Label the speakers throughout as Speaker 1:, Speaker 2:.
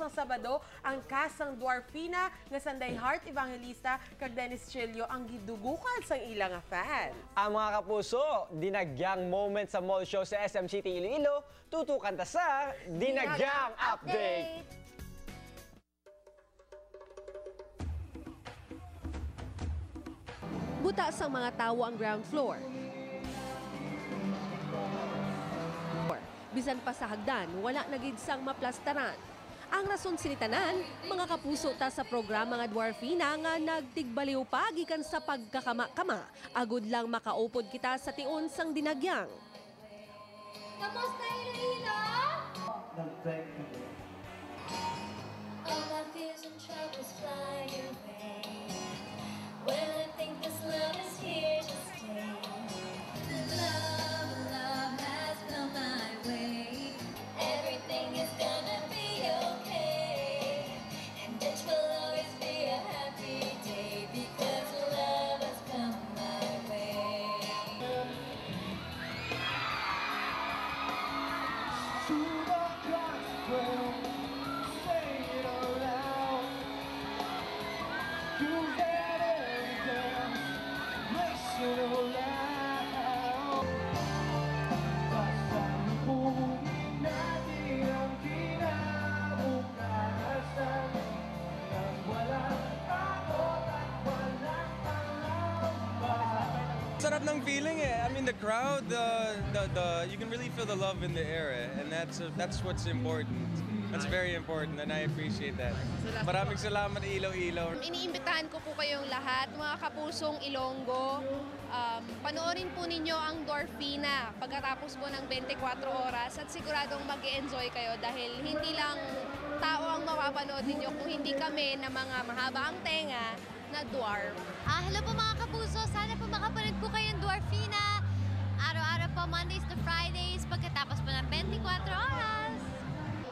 Speaker 1: sang Sabado ang kasang Dwarfina nga sanday Heart Evangelista kag Dennis Chilio ang gidugukan sang ilang fans.
Speaker 2: Ang mga kapuso, dinagyang moment sa mall show sa SM City Iloilo, tutukan ta sa Dinagyang Update!
Speaker 3: Buta sa mga tawo ang ground floor. Bisan pa sa hagdan, wala nagidsang maplastaran. Ang rason sinitanan, mga kapuso ta sa programa nga Dwarfina nga nagtigbaliw pa gikan sa pagkakama-kama. Agud lang makaupod kita sa tion sang dinagyang.
Speaker 4: Kamusta Iloilo? All my fears and troubles fly away. When I think this love is here to stay. Love has come my way. Everything is gonna be okay. And it will always be a happy day because love has come my way.
Speaker 5: Sarap ng feeling eh. I mean, the crowd, you can really feel the love in the air eh. And that's what's important. That's very important and I appreciate that. Maraming salamat Iloilo.
Speaker 6: Iniimbitahan ko po kayong lahat, mga kapusong Ilonggo. Panoorin po ninyo ang Dwarfina pagkatapos po ng 24 oras at siguradong mag-e-enjoy kayo dahil hindi lang tao ang mapapanood ninyo kung hindi kami na mga mahaba ang tenga na dwarf.
Speaker 4: Hello po mga kapuso, sana po makapanood po kayong Dwarfina. Araw-araw po, Mondays to Fridays, pagkatapos po ng 24 oras.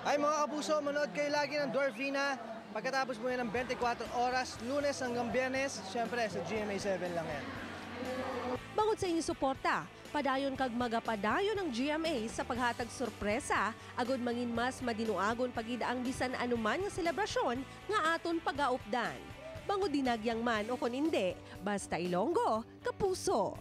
Speaker 7: Ay mga kapuso, manood kayo lagi ng Dwarfina. Pagkatapos mo yan ng 24 oras, Lunes hanggang Biyernes, syempre sa GMA 7 lang yan.
Speaker 3: Bangod sa inyong suporta, padayon kag magapadayon ng GMA sa paghatag sorpresa, agud mangin mas madinuagon pagida ang bisan anuman nga selebrasyon nga aton pagaupdan. Bangod dinagyang man o kon hindi, basta Ilonggo, kapuso.